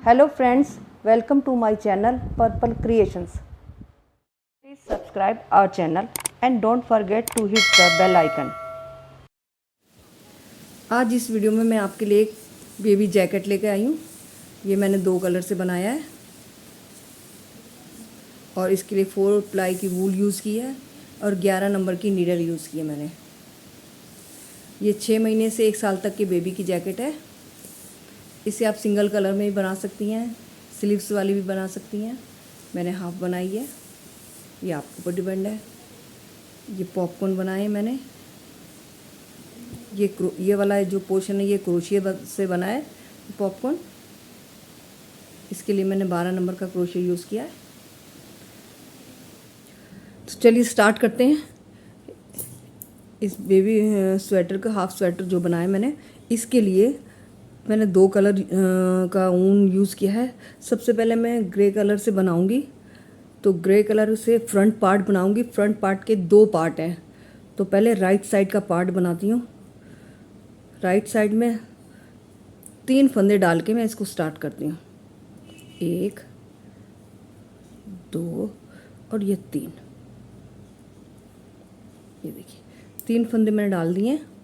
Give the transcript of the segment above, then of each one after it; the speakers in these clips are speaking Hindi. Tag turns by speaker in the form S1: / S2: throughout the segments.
S1: Hello friends, welcome to my channel Purple Creations. Please subscribe our channel and don't forget to hit the bell icon. आज इस वीडियो में मैं आपके लिए एक बेबी जैकेट लेके आई हूँ। ये मैंने 2 कलर से बनाया है और इसके लिए 4 प्लाई की वूल यूज़ की है और 11 नंबर की नीडल यूज़ की है मैंने। ये 6 महीने से 1 साल तक की बेबी की जैकेट है। इसे आप सिंगल कलर में भी बना सकती हैं, स्लीव्स वाली भी बना सकती हैं। मैंने हाफ बनाई है, ये आपके ऊपर डिपेंड है। ये पॉपकॉर्न बनाए हैं मैंने। ये वाला जो पोर्शन है ये क्रोशिया से बना है पॉपकॉर्न। इसके लिए मैंने 12 नंबर का क्रोशिया यूज़ किया है। तो चलिए स्टार्ट करते हैं। इस बेबी स्वेटर का हाफ स्वेटर जो बनाया मैंने, इसके लिए मैंने 2 कलर का ऊन यूज़ किया है। सबसे पहले मैं ग्रे कलर से बनाऊंगी, तो ग्रे कलर से फ्रंट पार्ट बनाऊंगी। फ्रंट पार्ट के 2 पार्ट हैं, तो पहले राइट साइड का पार्ट बनाती हूँ। राइट साइड में 3 फंदे डाल के मैं इसको स्टार्ट करती हूँ। 1 2 और ये 3। ये देखिए 3 फंदे मैंने डाल दिए हैं।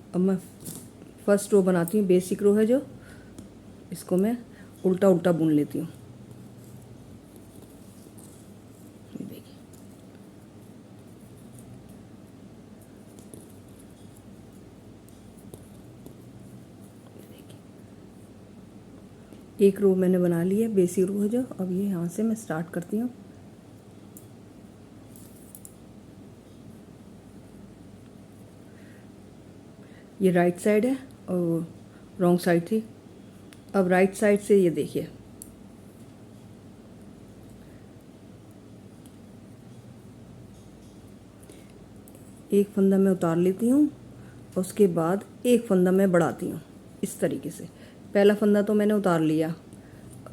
S1: अब मैं फर्स्ट रो बनाती हूँ, बेसिक रो है जो, इसको मैं उल्टा उल्टा बुन लेती हूँ। देखिए एक रो मैंने बना ली है, बेसिक रो है जो। अब ये यहाँ से मैं स्टार्ट करती हूँ। ये राइट साइड है और रॉन्ग साइड थी। अब राइट साइड से ये देखिए एक फंदा मैं उतार लेती हूँ, उसके बाद एक फंदा मैं बढ़ाती हूँ इस तरीके से। पहला फंदा तो मैंने उतार लिया,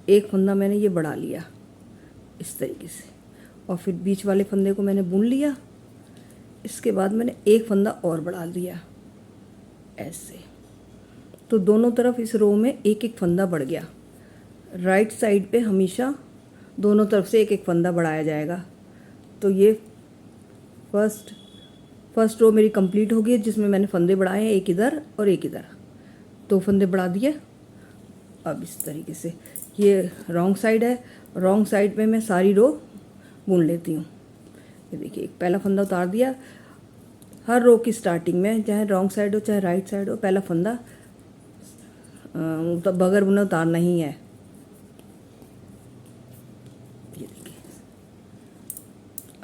S1: एक फंदा मैंने ये बढ़ा लिया इस तरीके से, और फिर बीच वाले फंदे को मैंने बुन लिया। इसके बाद मैंने एक फंदा और बढ़ा दिया ऐसे, तो दोनों तरफ इस रो में एक एक फंदा बढ़ गया। राइट साइड पे हमेशा दोनों तरफ से एक एक फंदा बढ़ाया जाएगा। तो ये फर्स्ट रो मेरी कंप्लीट हो गई, जिसमें मैंने फंदे बढ़ाए हैं, एक इधर और एक इधर, 2 फंदे बढ़ा दिए। अब इस तरीके से ये रॉन्ग साइड है, रॉन्ग साइड पे मैं सारी रो बुन लेती हूँ। ये देखिए एक पहला फंदा उतार दिया। हर रो की स्टार्टिंग में, चाहे रॉन्ग साइड हो चाहे राइट साइड हो, पहला फंदा बगैर बुने उतारना ही है। ये देखिए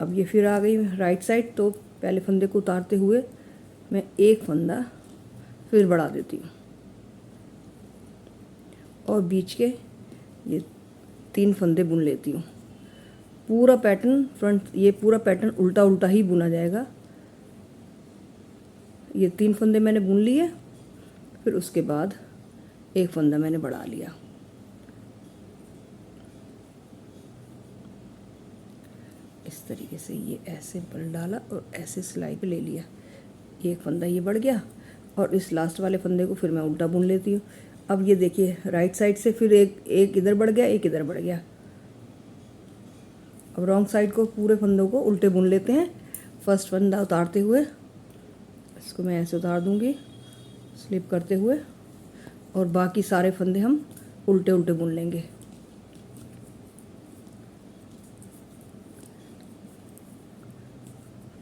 S1: अब ये फिर आ गई राइट साइड, तो पहले फंदे को उतारते हुए मैं एक फंदा फिर बढ़ा देती हूँ और बीच के ये 3 फंदे बुन लेती हूँ। पूरा पैटर्न ये पूरा पैटर्न उल्टा उल्टा ही बुना जाएगा। ये 3 फंदे मैंने बुन लिए, फिर उसके बाद एक फंदा मैंने बढ़ा लिया। इस तरीके से ये ऐसे पल डाला और ऐसे सिलाई पे ले लिया। एक फंदा ये बढ़ गया और इस लास्ट वाले फंदे को फिर मैं उल्टा बुन लेती हूँ। अब ये देखिए राइट साइड से फिर एक इधर बढ़ गया, एक इधर बढ़ गया। अब रॉन्ग साइड को पूरे फंदों को उल्टे बुन लेते हैं। फर्स्ट फंदा उतारते हुए इसको मैं ऐसे उतार दूंगी स्लिप करते हुए, और बाकी सारे फंदे हम उल्टे उल्टे बुन लेंगे।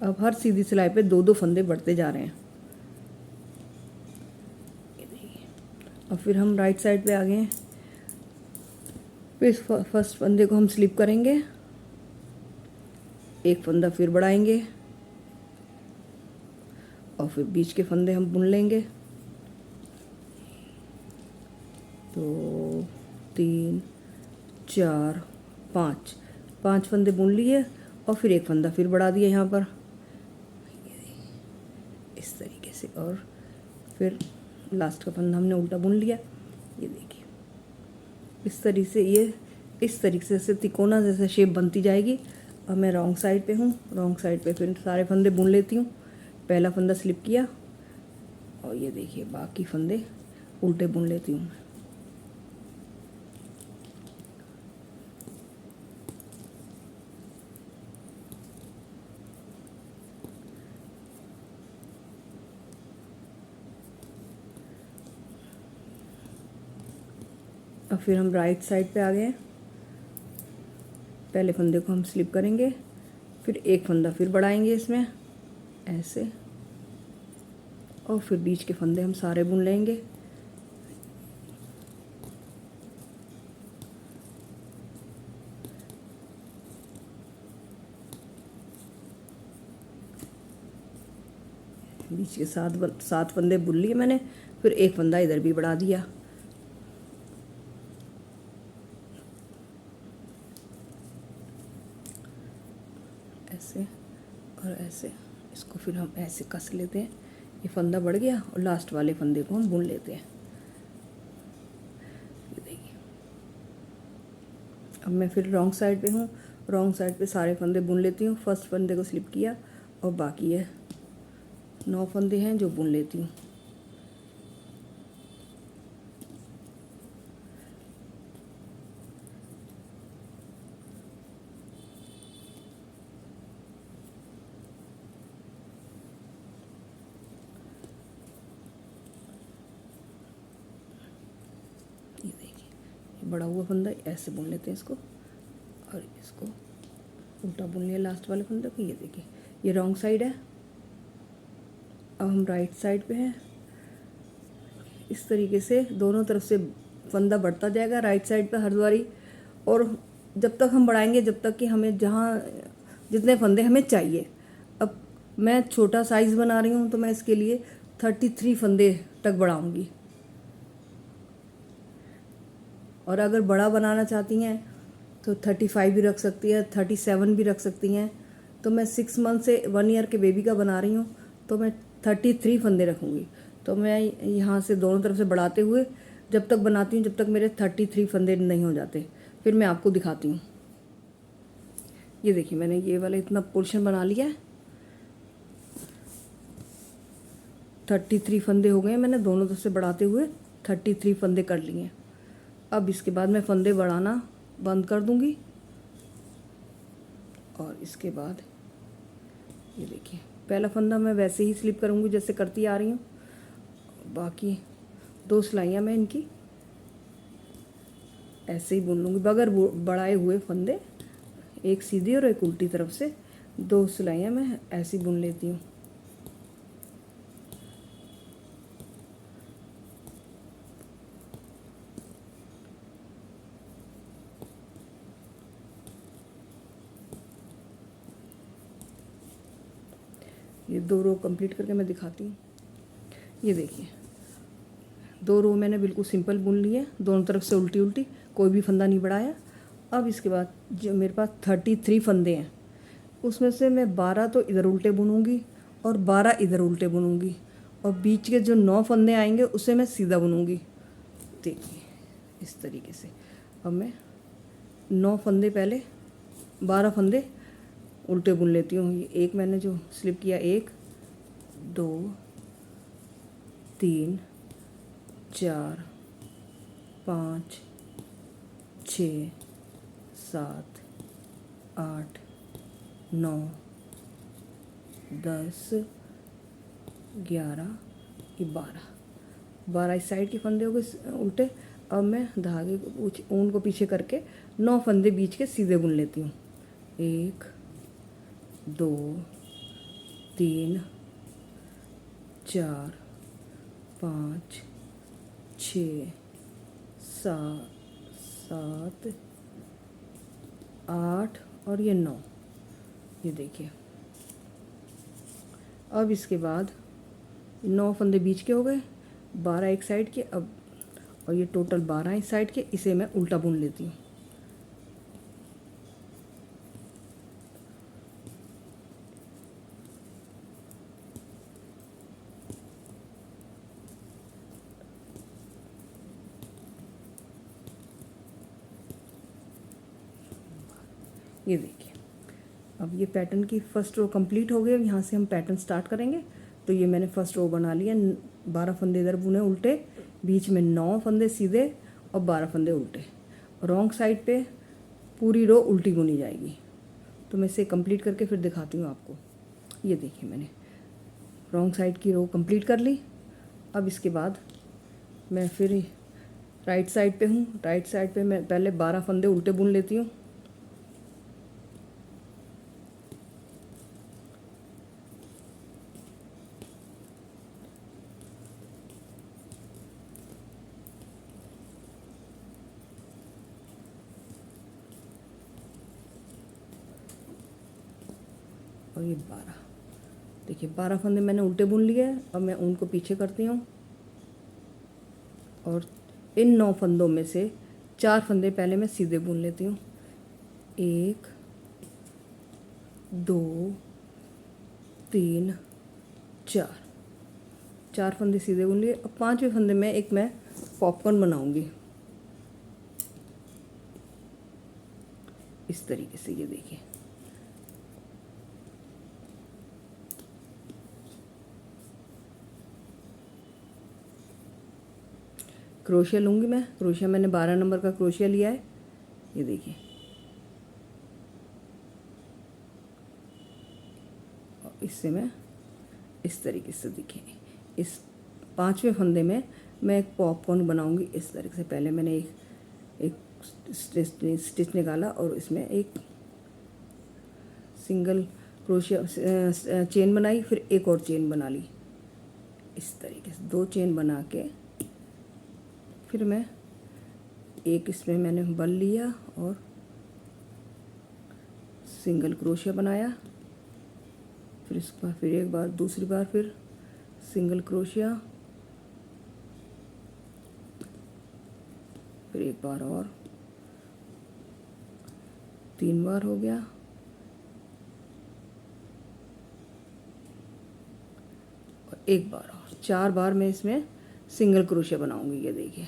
S1: अब हर सीधी सिलाई पे 2-2 फंदे बढ़ते जा रहे हैं। और फिर हम राइट साइड पे आ गए हैं। फिर फर्स्ट फंदे को हम स्लिप करेंगे, एक फंदा फिर बढ़ाएंगे और फिर बीच के फंदे हम बुन लेंगे। 2 3 4 5 फंदे बुन लिए और फिर एक फंदा फिर बढ़ा दिया यहाँ पर इस तरीके से, और फिर लास्ट का फंदा हमने उल्टा बुन लिया। ये देखिए इस तरीके से तिकोना जैसे शेप बनती जाएगी। अब मैं रॉन्ग साइड पे हूँ, रॉन्ग साइड पे फिर सारे फंदे बुन लेती हूँ। पहला फंदा स्लिप किया, और ये देखिए बाकी फंदे उल्टे बुन लेती हूँ। अब फिर हम राइट साइड पे आ गए। पहले फंदे को हम स्लिप करेंगे, फिर एक फंदा फिर बढ़ाएंगे इसमें ऐसे, और फिर बीच के फंदे हम सारे बुन लेंगे। बीच के सात फंदे बुन लिए मैंने, फिर एक फंदा इधर भी बढ़ा दिया। ऐसे और ऐसे, इसको फिर हम ऐसे कस लेते हैं। ये फंदा बढ़ गया और लास्ट वाले फंदे को हम बुन लेते हैं। ये देखिए, अब मैं फिर रॉन्ग साइड पे हूँ। रॉन्ग साइड पे सारे फंदे बुन लेती हूँ। फर्स्ट फंदे को स्लिप किया और बाकी है 9 फंदे हैं जो बुन लेती हूँ। ये देखिए, बड़ा हुआ फंदा ऐसे बुन लेते हैं इसको, और इसको उल्टा बुन लिया लास्ट वाले फंदे को। ये देखिए, ये रॉन्ग साइड है। अब हम राइट साइड पे हैं। इस तरीके से दोनों तरफ से फंदा बढ़ता जाएगा राइट साइड पे हर बारी, और जब तक हम बढ़ाएंगे जब तक कि हमें जहाँ जितने फंदे हमें चाहिए। अब मैं छोटा साइज़ बना रही हूँ तो मैं इसके लिए 33 फंदे तक बढ़ाऊँगी, और अगर बड़ा बनाना चाहती हैं तो 35 भी रख सकती है, 37 भी रख सकती हैं। तो मैं 6 मंथ से 1 ईयर के बेबी का बना रही हूँ तो मैं 33 फंदे रखूँगी। तो मैं यहाँ से दोनों तरफ से बढ़ाते हुए जब तक बनाती हूँ जब तक मेरे 33 फंदे नहीं हो जाते, फिर मैं आपको दिखाती हूँ। ये देखिए, मैंने ये वाला इतना पोर्शन बना लिया है। 33 फंदे हो गए। मैंने दोनों तरफ से बढ़ाते हुए 33 फंदे कर लिए। अब इसके बाद मैं फंदे बढ़ाना बंद कर दूंगी, और इसके बाद ये देखिए, पहला फंदा मैं वैसे ही स्लिप करूंगी जैसे करती आ रही हूँ। बाकी 2 सिलाइयाँ मैं इनकी ऐसे ही बुन लूँगी बगैर बढ़ाए हुए फंदे, एक सीधी और एक उल्टी तरफ से 2 सिलाइयाँ मैं ऐसी बुन लेती हूँ। ये 2 रो कंप्लीट करके मैं दिखाती हूँ। ये देखिए, 2 रो मैंने बिल्कुल सिंपल बुन ली है, दोनों तरफ से उल्टी उल्टी, कोई भी फंदा नहीं बढ़ाया। अब इसके बाद जो मेरे पास 33 फंदे हैं उसमें से मैं 12 तो इधर उल्टे बुनूंगी और 12 इधर उल्टे बुनूंगी, और बीच के जो 9 फंदे आएंगे उसे मैं सीधा बुनूंगी। देखिए इस तरीके से। अब मैं 9 फंदे पहले 12 फंदे उल्टे बुन लेती हूँ। ये एक मैंने जो स्लिप किया, 1 2 3 4 5 6 7 8 9 10 11 ये 12 इस साइड के फंदे हो गए उल्टे। अब मैं धागे को ऊन को पीछे करके 9 फंदे बीच के सीधे बुन लेती हूँ। 1 2 3 4 5 6 7 8 और ये 9। ये देखिए, अब इसके बाद 9 फंदे बीच के हो गए, 12 एक साइड के। अब और ये टोटल 12 इस साइड के, इसे मैं उल्टा बुन लेती हूँ। ये देखिए, अब ये पैटर्न की फर्स्ट रो कंप्लीट हो गई। अब यहाँ से हम पैटर्न स्टार्ट करेंगे। तो ये मैंने फर्स्ट रो बना लिया, 12 फंदे इधर बुने उल्टे, बीच में 9 फंदे सीधे और 12 फंदे उल्टे। रॉन्ग साइड पे पूरी रो उल्टी बुनी जाएगी। तो मैं इसे कंप्लीट करके फिर दिखाती हूँ आपको। ये देखिए मैंने रॉन्ग साइड की रो कंप्लीट कर ली। अब इसके बाद मैं फिर राइट साइड पे हूँ। राइट साइड पे मैं पहले 12 फंदे उल्टे बुन लेती हूँ। और ये 12, देखिए 12 फंदे मैंने उल्टे बुन लिए। अब मैं उनको पीछे करती हूँ और इन 9 फंदों में से 4 फंदे पहले मैं सीधे बुन लेती हूँ। 1 2 3 4 फंदे सीधे बुन लिए। अब 5वें फंदे में एक मैं पॉपकॉर्न बनाऊंगी इस तरीके से। ये देखिए क्रोशिया लूँगी मैं। क्रोशिया मैंने 12 नंबर का क्रोशिया लिया है। ये देखिए इससे मैं इस तरीके से देखिए इस 5वें फंदे में मैं एक पॉपकॉर्न बनाऊंगी इस तरीके से। पहले मैंने एक स्टिच निकाला और इसमें एक सिंगल क्रोशिया चेन बनाई, फिर एक और चेन बना ली इस तरीके से। 2 चेन बना के फिर मैं एक इसमें मैंने बल लिया और सिंगल क्रोशिया बनाया। फिर इसके बाद फिर एक बार, दूसरी बार फिर सिंगल क्रोशिया, फिर एक बार और, 3 बार हो गया। और एक बार और, 4 बार मैं इसमें सिंगल क्रोशिया बनाऊंगी। ये देखिए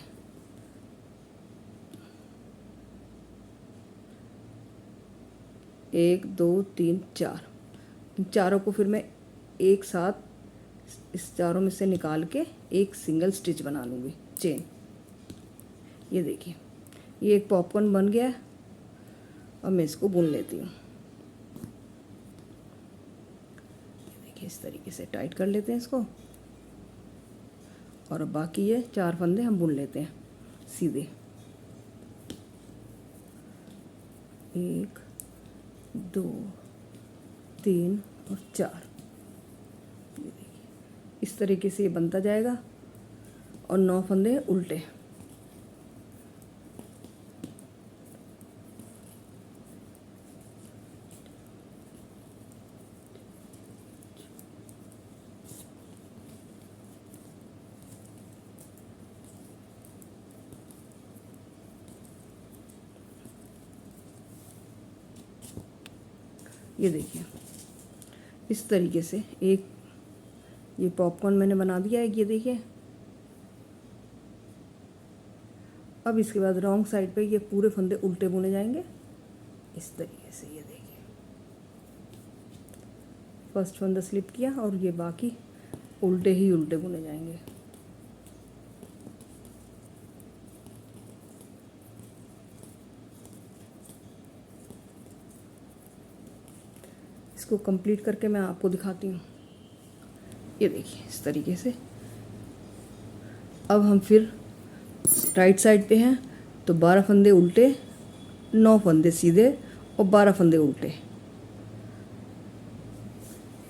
S1: 1 2 3 4। इन चारों को फिर मैं एक साथ इस चारों में से निकाल के एक सिंगल स्टिच बना लूँगी चेन। ये देखिए ये एक पॉपकॉर्न बन गया है। अब मैं इसको बुन लेती हूँ। देखिए इस तरीके से टाइट कर लेते हैं इसको। और अब बाकी ये 4 फंदे हम बुन लेते हैं सीधे। 1 2 3 और 4। ये देखिए इस तरीके से ये बनता जाएगा। और 9 फंदे उल्टे। ये देखिए इस तरीके से एक ये पॉपकॉर्न मैंने बना दिया है। ये देखिए अब इसके बाद रॉन्ग साइड पे ये पूरे फंदे उल्टे बुने जाएंगे इस तरीके से। ये देखिए फर्स्ट फंदा स्लिप किया और ये बाकी उल्टे ही उल्टे बुने जाएंगे। इसको कंप्लीट करके मैं आपको दिखाती हूँ। ये देखिए इस तरीके से। अब हम फिर राइट साइड पे हैं तो 12 फंदे उल्टे, 9 फंदे सीधे और 12 फंदे उल्टे।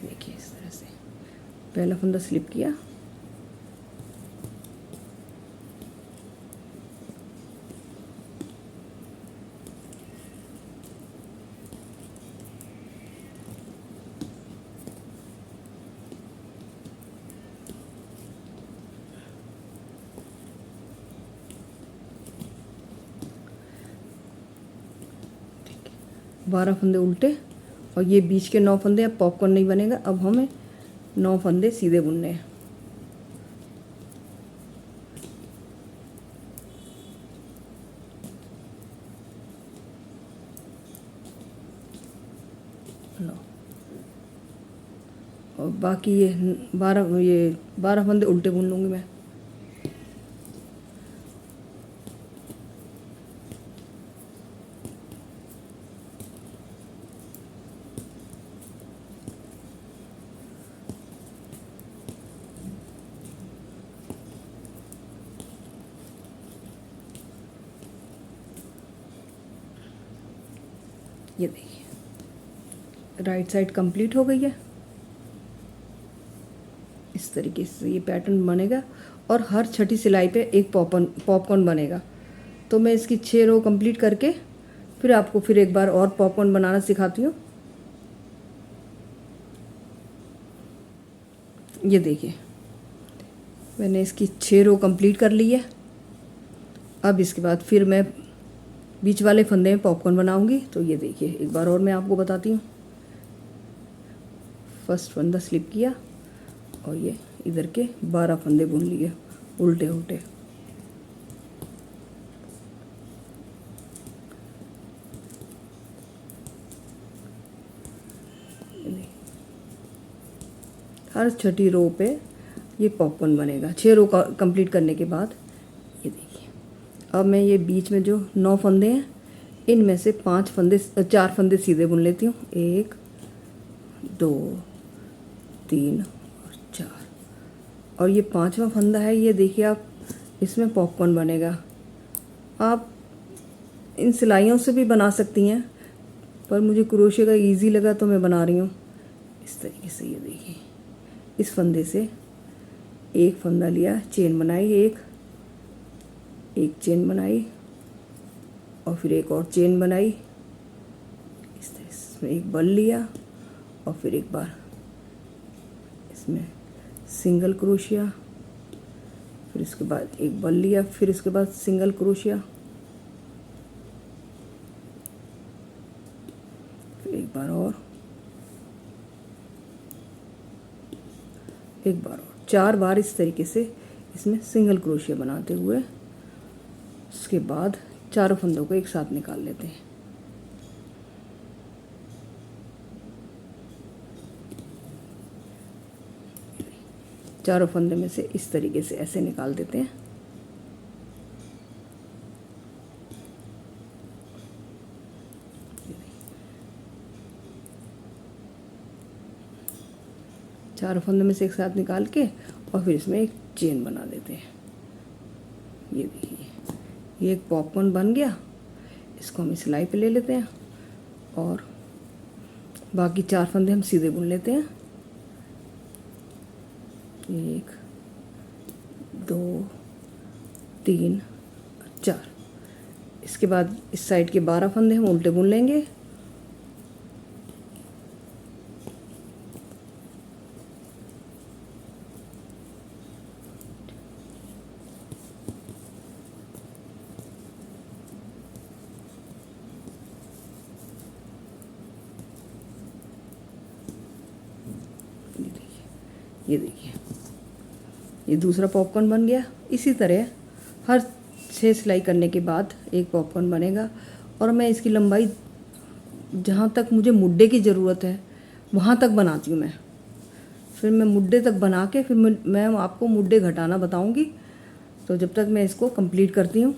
S1: देखिए इस तरह से पहला फंदा स्लिप किया, बारह फंदे उल्टे और ये बीच के 9 फंदे। अब पॉपकॉर्न नहीं बनेगा। अब हमें 9 फंदे सीधे बुनने हैं। और बाकी ये 12 फंदे उल्टे बुन लूँगी मैं। ये देखिए राइट साइड कंप्लीट हो गई है। इस तरीके से ये पैटर्न बनेगा और हर छठी सिलाई पे एक पॉपकॉर्न बनेगा। तो मैं इसकी 6 रो कंप्लीट करके फिर आपको फिर एक बार और पॉपकॉर्न बनाना सिखाती हूँ। ये देखिए मैंने इसकी 6 रो कंप्लीट कर ली है। अब इसके बाद फिर मैं बीच वाले फंदे में पॉपकॉर्न बनाऊंगी। तो ये देखिए एक बार और मैं आपको बताती हूँ। फर्स्ट फंदा स्लिप किया और ये इधर के 12 फंदे बुन लिए उल्टे उल्टे। हर छठी रो पे ये पॉपकॉर्न बनेगा 6 रो कंप्लीट करने के बाद। ये देखिए अब मैं ये बीच में जो 9 फंदे हैं इनमें से 4 फंदे सीधे बुन लेती हूँ। 1 2 3 और 4 और ये 5वां फंदा है। ये देखिए आप इसमें पॉपकॉर्न बनेगा। आप इन सिलाइयों से भी बना सकती हैं पर मुझे क्रोशे का इजी लगा तो मैं बना रही हूँ इस तरीके से। ये देखिए इस फंदे से एक फंदा लिया, चेन बनाई, एक चेन बनाई और फिर एक और चेन बनाई। इस तरह से एक बल लिया और फिर एक बार इसमें सिंगल क्रोशिया, फिर इसके बाद एक बल लिया, फिर इसके बाद सिंगल क्रोशिया, फिर एक बार और 4 बार इस तरीके से इसमें सिंगल क्रोशिया बनाते हुए उसके बाद चारों फंदों को एक साथ निकाल लेते हैं। चारों फंदे में से इस तरीके से ऐसे निकाल देते हैं। चारों फंदे में से एक साथ निकाल के और फिर इसमें एक चेन बना देते हैं। ये देखिए ये एक पॉपकॉर्न बन गया। इसको हम सिलाई पे ले लेते हैं और बाकी 4 फंदे हम सीधे बुन लेते हैं। 1 2 3 4। इसके बाद इस साइड के 12 फंदे हम उल्टे बुन लेंगे। ये देखिए ये दूसरा पॉपकॉर्न बन गया। इसी तरह हर 6 सिलाई करने के बाद एक पॉपकॉर्न बनेगा और मैं इसकी लंबाई जहाँ तक मुझे मुड्डे की ज़रूरत है वहाँ तक बनाती हूँ मैं। फिर मैं मुड्डे तक बना के फिर मैं आपको मुड्डे घटाना बताऊँगी। तो जब तक मैं इसको कंप्लीट करती हूँ।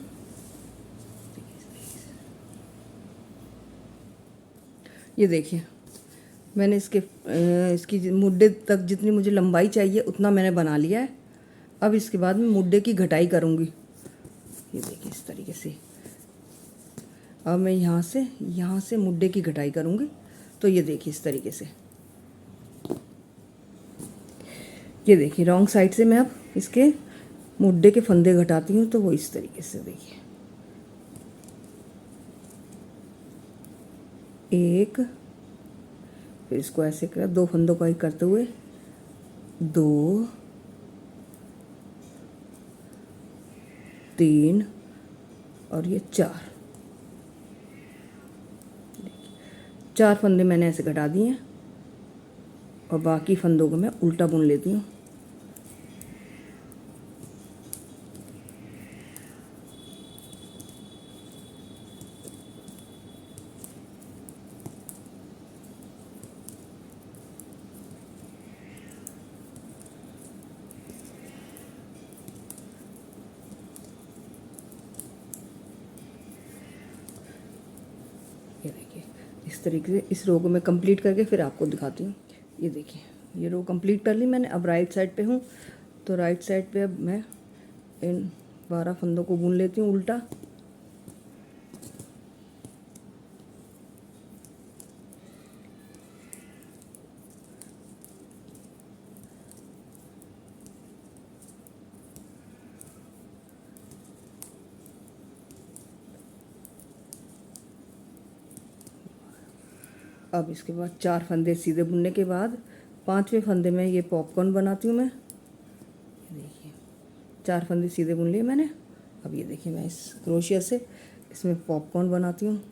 S1: ये देखिए मैंने इसकी मुड्डे तक जितनी मुझे लंबाई चाहिए उतना मैंने बना लिया है। अब इसके बाद मैं मुड्डे की घटाई करूँगी। ये देखिए इस तरीके से अब मैं यहाँ से मुड्डे की घटाई करूँगी। तो ये देखिए इस तरीके से ये देखिए रॉन्ग साइड से मैं अब इसके मुड्डे के फंदे घटाती हूँ। तो वो इस तरीके से देखिए एक, फिर इसको ऐसे कर 2 फंदों का ही करते हुए 2 3 और ये 4 फंदे मैंने ऐसे घटा दिए हैं और बाकी फंदों को मैं उल्टा बुन लेती हूँ। तरीके से इस रो को मैं कंप्लीट करके फिर आपको दिखाती हूँ। ये देखिए, ये रो कंप्लीट कर ली मैंने। अब राइट साइड पे हूँ, तो राइट साइड पे अब मैं इन 12 फंदों को बुन लेती हूँ उल्टा। अब इसके बाद 4 फंदे सीधे बुनने के बाद 5वें फंदे में ये पॉपकॉर्न बनाती हूँ मैं। ये देखिए, 4 फंदे सीधे बुन लिए मैंने। अब ये देखिए, मैं इस क्रोशिया से इसमें पॉपकॉर्न बनाती हूँ।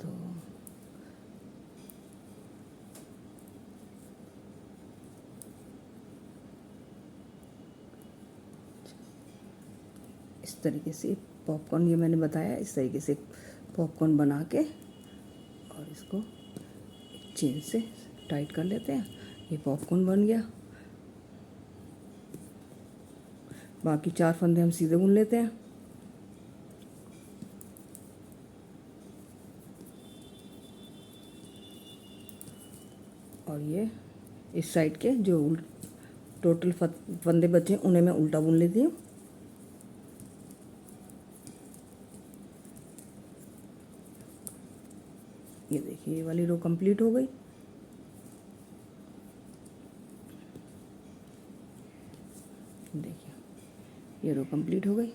S1: तो इस तरीके से पॉपकॉर्न, ये मैंने बताया, इस तरीके से पॉपकॉर्न बना के और इसको चेन से टाइट कर लेते हैं। ये पॉपकॉर्न बन गया। बाकी 4 फंदे हम सीधे बुन लेते हैं। और ये इस साइड के जो टोटल फंदे बचे हैं उन्हें मैं उल्टा बुन लेती हूँ। ये देखिए, ये वाली रो कंप्लीट हो गई। देखिए, ये रो कंप्लीट हो गई।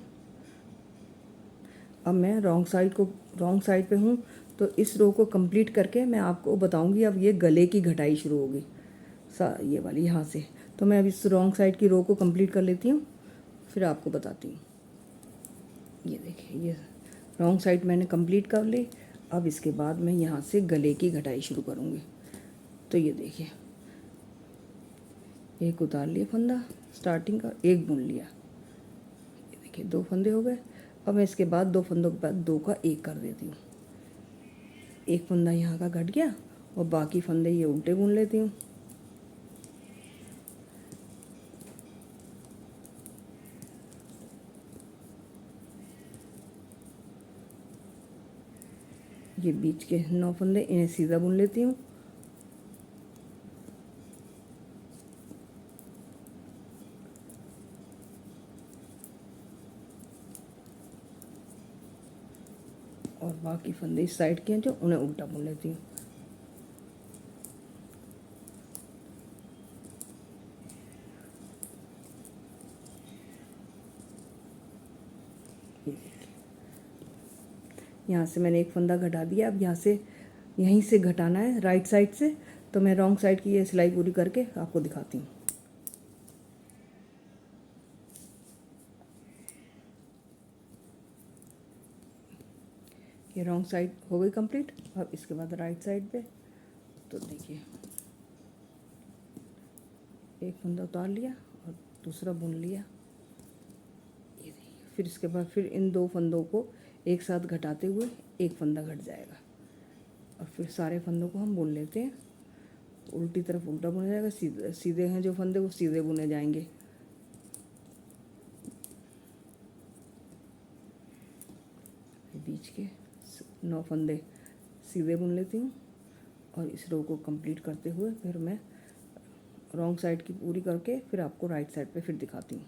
S1: अब मैं रॉन्ग साइड पे हूँ, तो इस रो को कंप्लीट करके मैं आपको बताऊंगी। अब ये गले की घटाई शुरू होगी, ये वाली यहाँ से। तो मैं अब इस रॉन्ग साइड की रो को कंप्लीट कर लेती हूँ, फिर आपको बताती हूँ। ये देखिए, ये रॉन्ग साइड मैंने कंप्लीट कर ली। अब इसके बाद मैं यहाँ से गले की घटाई शुरू करूँगी। तो ये देखिए, एक उतार लिया फंदा स्टार्टिंग का, एक बुन लिया। ये देखिए, 2 फंदे हो गए। अब मैं इसके बाद 2 फंदों के बाद 2 का 1 कर देती हूँ। एक फंदा यहाँ का घट गया और बाकी फंदे ये उल्टे बुन लेती हूँ। ये बीच के 9 फंदे, इन्हें सीधा बुन लेती हूँ। और बाकी फंदे इस साइड के हैं जो, उन्हें उल्टा बुन लेती हूँ। यहाँ से मैंने एक फंदा घटा दिया। अब यहाँ से यहीं से घटाना है राइट साइड से। तो मैं रॉन्ग साइड की ये सिलाई पूरी करके आपको दिखाती हूँ। ये रॉन्ग साइड हो गई कंप्लीट। अब इसके बाद राइट साइड पे, तो देखिए, एक फंदा उतार लिया और दूसरा बुन लिया। ये देखिए, फिर इसके बाद फिर इन 2 फंदों को एक साथ घटाते हुए एक फंदा घट जाएगा और फिर सारे फंदों को हम बुन लेते हैं। उल्टी तरफ उल्टा बुना जाएगा, सीधे हैं जो फंदे वो सीधे बुने जाएंगे। बीच के 9 फंदे सीधे बुन लेती हूँ और इस रो को कंप्लीट करते हुए फिर मैं रॉन्ग साइड की पूरी करके फिर आपको राइट साइड पे फिर दिखाती हूँ।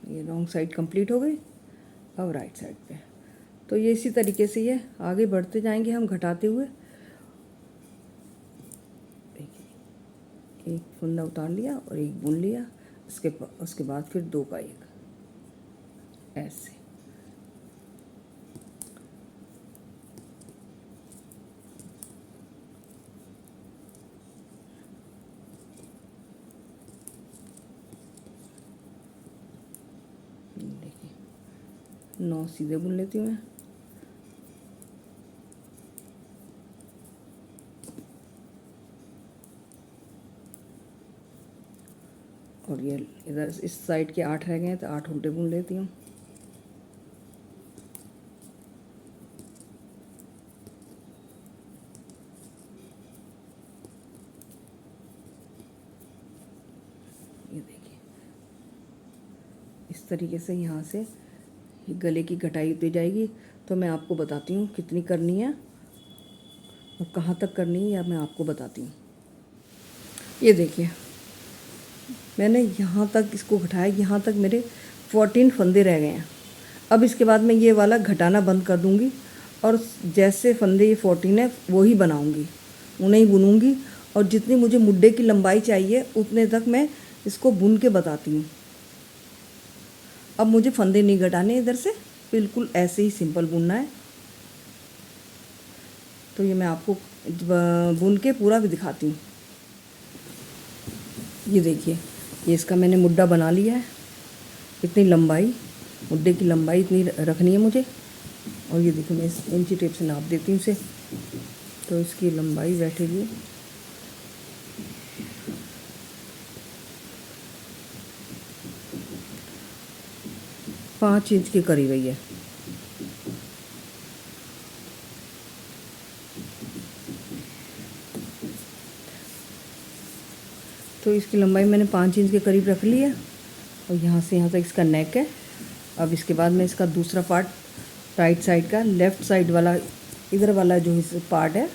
S1: ये रॉन्ग साइड कंप्लीट हो गई। अब राइट साइड पे, तो ये इसी तरीके से ये आगे बढ़ते जाएंगे हम घटाते हुए। देखिए, एक फंदा उतार लिया और एक बुन लिया। उसके बाद फिर 2 का 1 ऐसे। 9 सीधे बुन लेती हूँ मैं। और ये इधर इस साइड के 8 रह गए हैं तो 8 उल्टे बुन लेती हूँ। ये देखिए इस तरीके से यहाँ से गले की कटाई होती जाएगी। तो मैं आपको बताती हूँ कितनी करनी है और कहाँ तक करनी है, या मैं आपको बताती हूँ। ये देखिए मैंने यहाँ तक इसको घटाया, यहाँ तक मेरे 14 फंदे रह गए हैं। अब इसके बाद मैं ये वाला घटाना बंद कर दूँगी और जैसे फंदे ये 14 है वो ही बनाऊँगी, उन्हें ही बुनूँगी। और जितनी मुझे मुड्डे की लंबाई चाहिए उतने तक मैं इसको बुन के बताती हूँ। अब मुझे फंदे नहीं घटाने, इधर से बिल्कुल ऐसे ही सिंपल बुनना है। तो ये मैं आपको बुन के पूरा भी दिखाती हूँ। ये देखिए ये इसका मैंने मुड्डा बना लिया है। इतनी लंबाई, मुड्डे की लंबाई इतनी रखनी है मुझे। और ये देखिए मैं इस इंची टेप से नाप देती हूँ इसे, तो इसकी लंबाई बैठेगी 5 इंच के करीब है ये। तो इसकी लंबाई मैंने 5 इंच के करीब रख ली है। और यहाँ से यहाँ तक इसका नेक है। अब इसके बाद मैं इसका दूसरा पार्ट राइट साइड का, लेफ़्ट साइड वाला, इधर वाला जो इस पार्ट है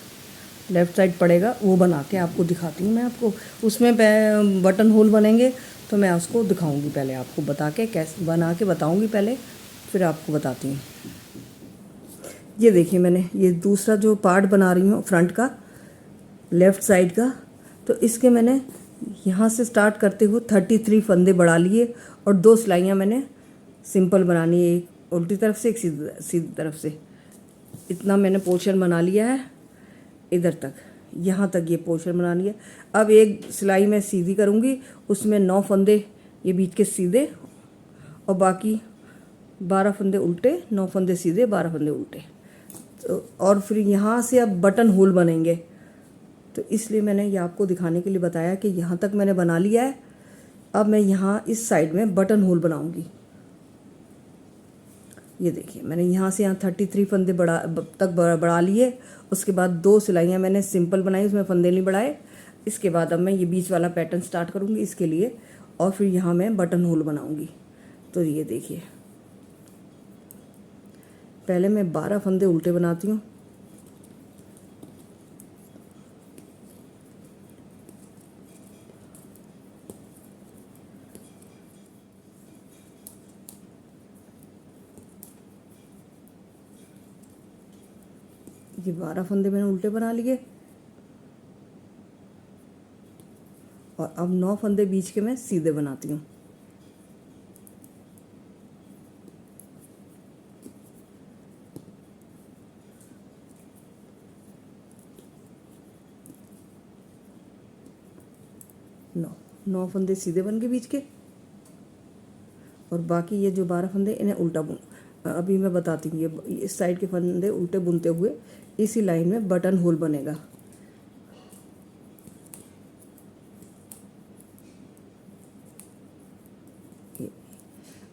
S1: लेफ़्ट साइड पड़ेगा, वो बना के आपको दिखाती हूँ मैं। आपको उसमें बटन होल बनेंगे तो मैं उसको दिखाऊंगी, पहले आपको बता के कैसे बना के बताऊंगी पहले, फिर आपको बताती हूँ। ये देखिए मैंने ये दूसरा जो पार्ट बना रही हूँ फ्रंट का, लेफ़्ट साइड का, तो इसके मैंने यहाँ से स्टार्ट करते हुए 33 फंदे बढ़ा लिए और 2 सिलाइयाँ मैंने सिंपल बनानी है, एक उल्टी तरफ से एक सीधी तरफ से। इतना मैंने पोर्शन बना लिया है, इधर तक, यहाँ तक ये पोर्शन बना लिया। अब एक सिलाई मैं सीधी करूँगी, उसमें 9 फंदे ये बीच के सीधे और बाकी 12 फंदे उल्टे, 9 फंदे सीधे, 12 फंदे उल्टे। तो और फिर यहाँ से अब बटन होल बनेंगे, तो इसलिए मैंने ये आपको दिखाने के लिए बताया कि यहाँ तक मैंने बना लिया है। अब मैं यहाँ इस साइड में बटन होल बनाऊँगी। ये देखिए मैंने यहाँ से यहाँ 33 फंदे बढ़ा लिए। उसके बाद 2 सिलाइयाँ मैंने सिंपल बनाई, उसमें फंदे नहीं बढ़ाए। इसके बाद अब मैं ये बीच वाला पैटर्न स्टार्ट करूँगी इसके लिए, और फिर यहाँ मैं बटन होल बनाऊँगी। तो ये देखिए पहले मैं 12 फंदे उल्टे बनाती हूँ। ये 12 फंदे मैंने उल्टे बना लिए और अब 9 फंदे बीच के मैं सीधे बनाती हूँ। नौ फंदे सीधे बन के बीच के, और बाकी ये जो 12 फंदे इन्हें उल्टा बुन। अभी मैं बताती हूँ, ये इस साइड के फंदे उल्टे बुनते हुए इसी लाइन में बटन होल बनेगा।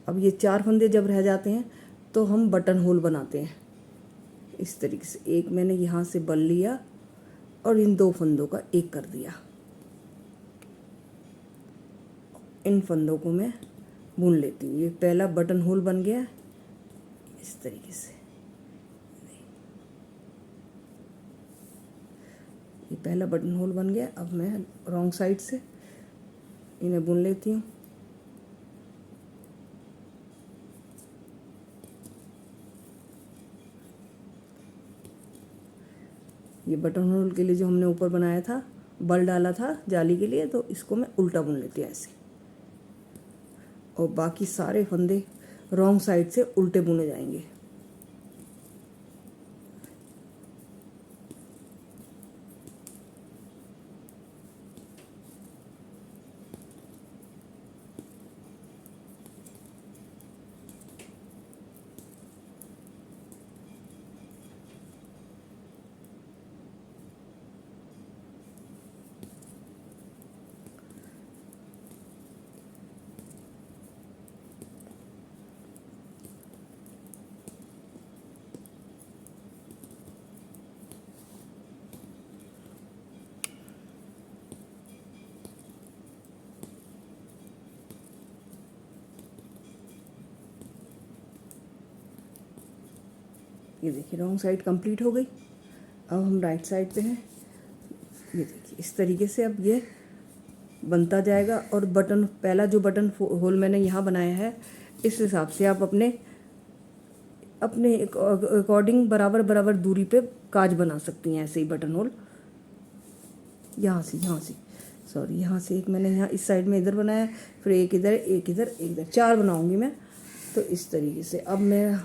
S1: अब ये 4 फंदे जब रह जाते हैं तो हम बटन होल बनाते हैं इस तरीके से। एक मैंने यहाँ से बन लिया और इन 2 फंदों का एक कर दिया। इन फंदों को मैं बुन लेती हूँ। ये पहला बटन होल बन गया इस तरीके से। ये पहला बटन होल बन गया। अब मैं रॉन्ग साइड से इन्हें बुन लेती हूँ। ये बटन होल के लिए जो हमने ऊपर बनाया था, बल डाला था जाली के लिए, तो इसको मैं उल्टा बुन लेती हूँ ऐसे, और बाकी सारे फंदे रॉन्ग साइड से उल्टे बुने जाएंगे। ये देखिए रॉन्ग साइड कंप्लीट हो गई। अब हम राइट साइड पे हैं। ये देखिए इस तरीके से अब ये बनता जाएगा। और बटन, पहला जो बटन होल मैंने यहाँ बनाया है, इस हिसाब से आप अपने अपने अकॉर्डिंग बराबर बराबर दूरी पे काज बना सकती हैं। ऐसे ही बटन होल यहाँ से सॉरी यहाँ से एक मैंने यहाँ इस साइड में इधर बनाया, फिर एक इधर, एक इधर, एक इधर, 4 बनाऊंगी मैं। तो इस तरीके से अब मैं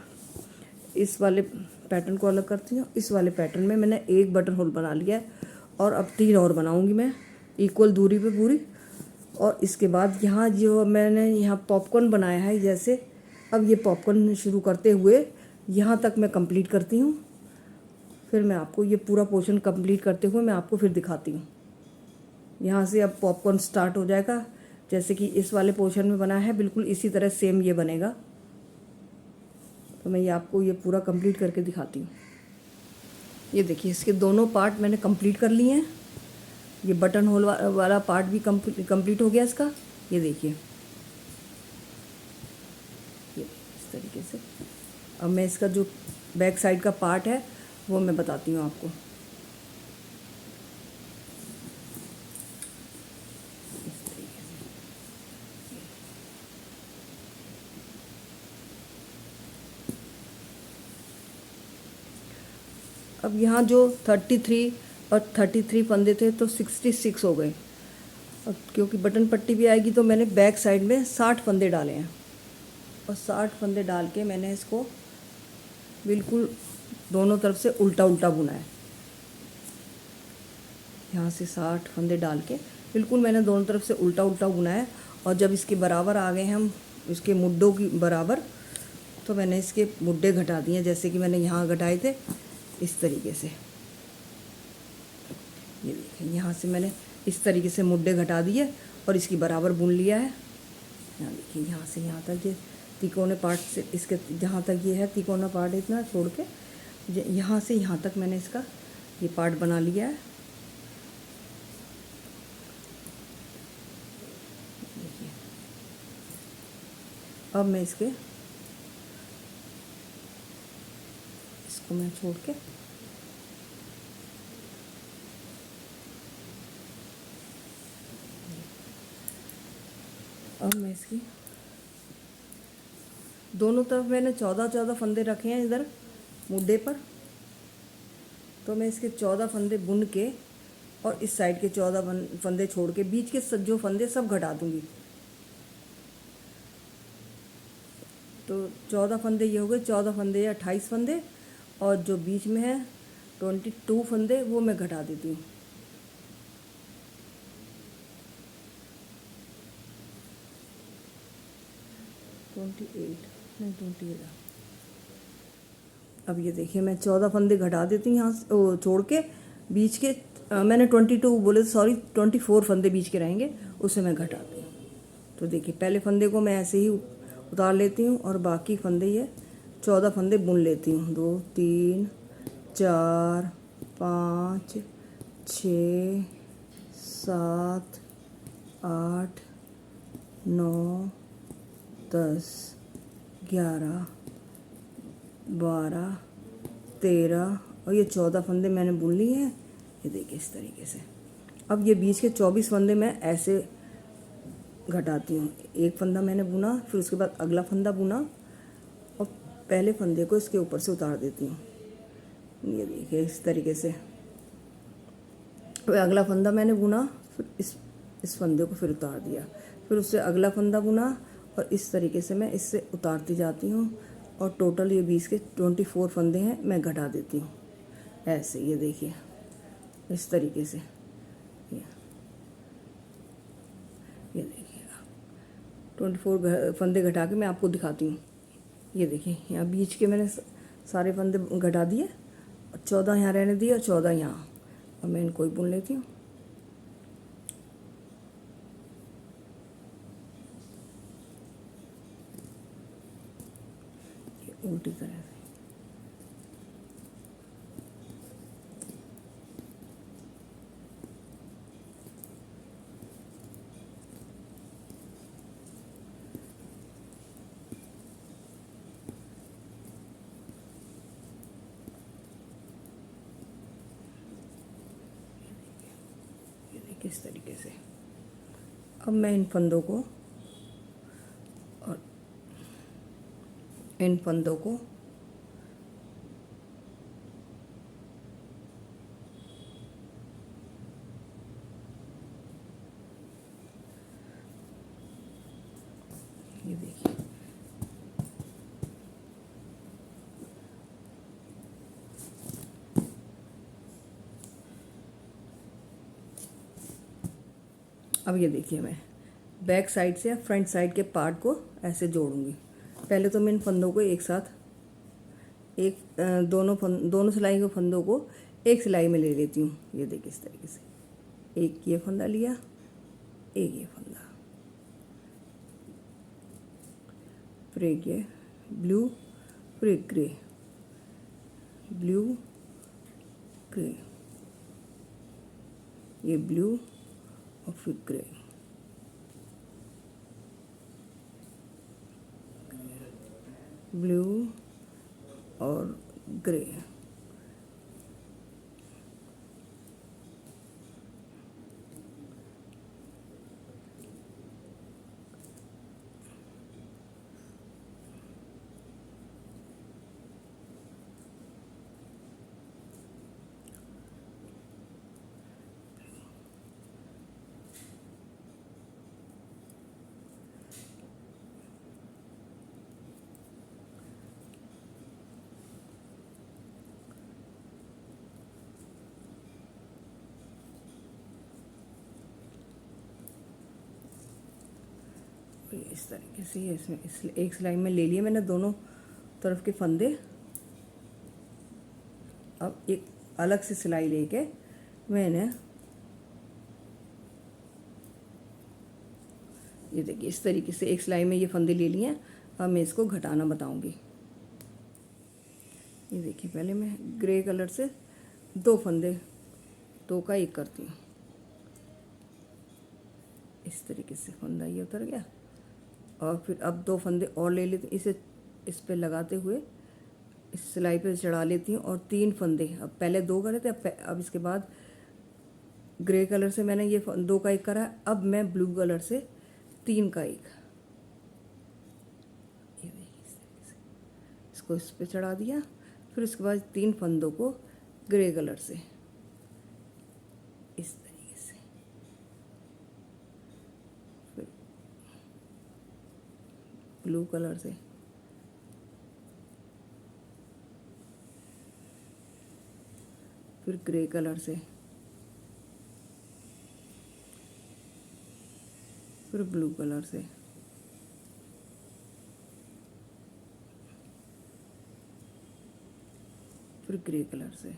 S1: इस वाले पैटर्न को अलग करती हूँ। इस वाले पैटर्न में मैंने एक बटन होल बना लिया है और अब 3 और बनाऊंगी मैं इक्वल दूरी पे पूरी। और इसके बाद यहाँ जो मैंने यहाँ पॉपकॉर्न बनाया है जैसे, अब ये पॉपकॉर्न शुरू करते हुए यहाँ तक मैं कंप्लीट करती हूँ। फिर मैं आपको ये पूरा पोर्शन कंप्लीट करते हुए मैं आपको फिर दिखाती हूँ। यहाँ से अब पॉपकॉर्न स्टार्ट हो जाएगा, जैसे कि इस वाले पोर्शन में बना है, बिल्कुल इसी तरह सेम ये बनेगा। तो मैं ये आपको ये पूरा कंप्लीट करके दिखाती हूँ। ये देखिए इसके दोनों पार्ट मैंने कंप्लीट कर लिए हैं। ये बटन होल वाला पार्ट भी कंप्लीट हो गया इसका। ये देखिए ये इस तरीके से। अब मैं इसका जो बैक साइड का पार्ट है वो मैं बताती हूँ आपको। इस तरीके से अब यहाँ जो 33 और 33 फंदे थे तो 66 हो गए। और क्योंकि बटन पट्टी भी आएगी तो मैंने बैक साइड में 60 फंदे डाले हैं। और 60 फंदे डाल के मैंने इसको बिल्कुल दोनों तरफ से उल्टा उल्टा बुना है। यहाँ से 60 फंदे डाल के बिल्कुल मैंने दोनों तरफ से उल्टा उल्टा बुना है। और जब इसके बराबर आ गए हम इसके मुड्डों की बराबर, तो मैंने इसके मुड्डे घटा दिए, जैसे कि मैंने यहाँ घटाए थे इस तरीके से। ये देखिए यहाँ से मैंने इस तरीके से मुड्डे घटा दिए और इसकी बराबर बुन लिया है। यहाँ देखिए यहाँ से यहाँ तक ये तिकोने पार्ट से इसके जहाँ तक ये है तिकोना पार्ट इतना छोड़ के यहाँ से यहाँ तक मैंने इसका ये पार्ट बना लिया है। देखिए अब मैं इसको मैं छोड़ के अब मैं इसकी दोनों तरफ मैंने 14 फंदे रखे हैं इधर मुड्डे पर। तो मैं इसके 14 फंदे बुन के और इस साइड के 14 फंदे छोड़ के बीच के जो फंदे सब घटा दूंगी। तो 14 फंदे ये हो गए, 14 फंदे या 28 फंदे, और जो बीच में है 22 फंदे वो मैं घटा देती हूँ। नहीं 28। अब ये देखिए मैं 14 फंदे घटा देती हूँ यहाँ से छोड़ के बीच के मैंने 22 बोले, सॉरी 24 फंदे बीच के रहेंगे, उसे मैं घटाती हूँ। तो देखिए पहले फंदे को मैं ऐसे ही उतार लेती हूँ और बाकी फंदे ये 14 फंदे बुन लेती हूँ। 2 3 4 5 6 7 8 9 10 11 12 13 और ये 14 फंदे मैंने बुन लिए हैं। ये देखिए इस तरीके से। अब ये बीच के 24 फंदे मैं ऐसे घटाती हूँ। एक फंदा मैंने बुना, फिर उसके बाद अगला फंदा बुना और पहले फंदे को इसके ऊपर से उतार देती हूँ। ये देखिए इस तरीके से। फिर अगला फंदा मैंने बुना, फिर इस फंदे को फिर उतार दिया, फिर उससे अगला फंदा बुना और इस तरीके से मैं इससे उतारती जाती हूँ। और टोटल ये 20 के 24 फंदे हैं मैं घटा देती हूँ ऐसे। ये देखिए इस तरीके से। ये देखिए 24 फंदे घटा के मैं आपको दिखाती हूँ। ये देखिए यहाँ बीच के मैंने सारे फंदे घटा दिए, 14 यहाँ रहने दिए और 14 यहाँ। अब मैं इनको ही बुन लेती हूँ। उल्टी तरह से। इस तरीके से। अब मैं इन फंदों को और इन फंदों को ये देखिए, अब ये देखिए मैं बैक साइड से या फ्रंट साइड के पार्ट को ऐसे जोड़ूंगी। पहले तो मैं इन फंदों को एक साथ एक दोनों सिलाई के फंदों को एक सिलाई में ले लेती हूँ। ये देखिए इस तरीके से, एक ये फंदा लिया, एक ये फंदा, फिर एक ये ब्लू, फिर एक ग्रे, ब्लू ग्रे, ये ब्लू और फिर ग्रे, ब्लू और ग्रे। इस तरीके से इसमें एक सिलाई में ले लिए मैंने दोनों तरफ के फंदे। अब एक अलग से सिलाई लेके मैंने ये देखिए इस तरीके से एक सिलाई में ये फंदे ले लिए हैं। अब मैं इसको घटाना बताऊंगी। ये देखिए पहले मैं ग्रे कलर से दो फंदे, दो का एक करती हूँ। इस तरीके से फंदा ये उतर गया और फिर अब दो फंदे और ले लेती, इसे इस पे लगाते हुए इस सिलाई पे चढ़ा लेती हूँ और तीन फंदे, अब पहले दो करे थे, अब इसके बाद ग्रे कलर से मैंने ये दो का एक करा है। अब मैं ब्लू कलर से तीन का एक, ये देखिए इस तरीके से इसको इस पे चढ़ा दिया। फिर उसके बाद तीन फंदों को ग्रे कलर से इस तरीके से, फिर ब्लू कलर से, फिर ग्रे कलर से, फिर ब्लू कलर से, फिर ग्रे कलर से।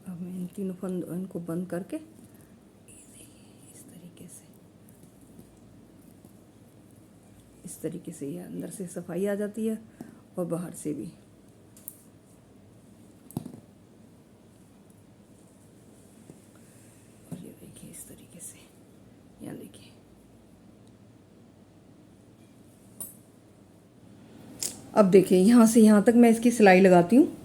S1: अब मैं इन तीनों फंदों इनको बंद करके इस तरीके से ये अंदर से सफाई आ जाती है और बाहर से भी। और ये देखिए इस तरीके से, यहाँ देखिए अब देखिए यहाँ से यहाँ तक मैं इसकी सिलाई लगाती हूँ।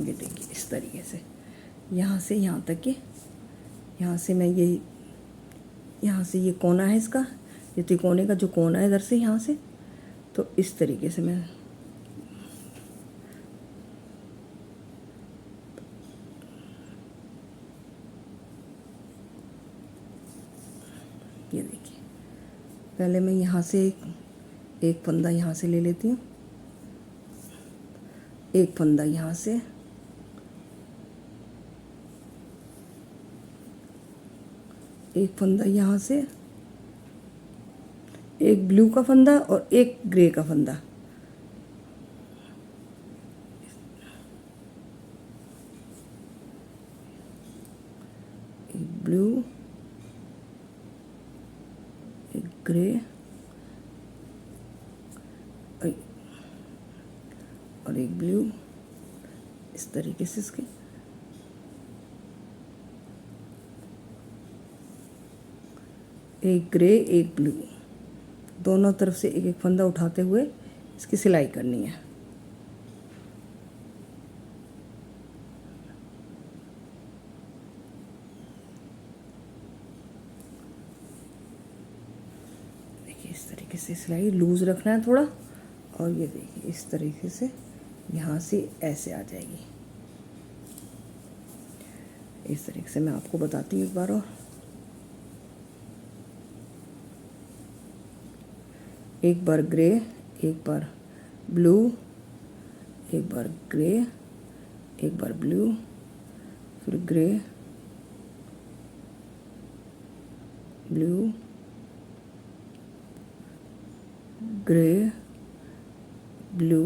S1: ये देखिए इस तरीके से यहाँ से यहाँ तक के, यहाँ से मैं ये यहाँ से ये कोना है इसका, ये तिकोने का जो कोना है इधर से यहाँ से, तो इस तरीके से मैं ये देखिए पहले मैं यहाँ से एक फंदा यहाँ से ले लेती हूँ, एक फंदा यहाँ से, एक फंदा यहाँ से, एक ब्लू का फंदा और एक ग्रे का फंदा। एक ब्लू, एक ग्रे और एक ब्लू, इस तरीके से इसके एक ग्रे एक ब्लू, दोनों तरफ से एक एक फंदा उठाते हुए इसकी सिलाई करनी है। देखिए इस तरीके से सिलाई लूज़ रखना है थोड़ा, और ये देखिए इस तरीके से यहाँ से ऐसे आ जाएगी। इस तरीके से मैं आपको बताती हूँ एक बार और। एक बार ग्रे, एक बार ब्लू, एक बार ग्रे, एक बार ब्लू, फिर ग्रे, ब्लू, ग्रे, ब्लू,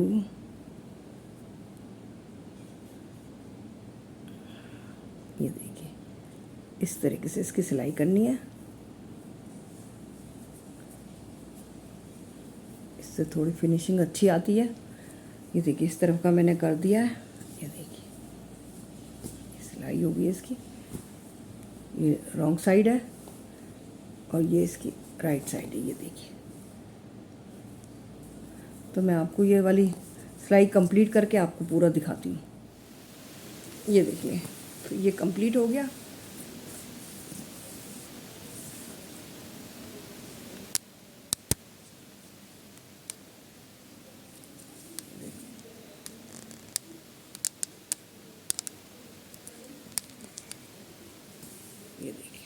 S1: ये देखिए इस तरीके से इसकी सिलाई करनी है। इससे थोड़ी फिनिशिंग अच्छी आती है। ये देखिए इस तरफ का मैंने कर दिया है, ये देखिए सिलाई हो गई है इसकी। ये रॉन्ग साइड है और ये इसकी राइट साइड है, ये देखिए। तो मैं आपको ये वाली सिलाई कंप्लीट करके आपको पूरा दिखाती हूँ। ये देखिए तो ये कंप्लीट हो गया। ये देखिए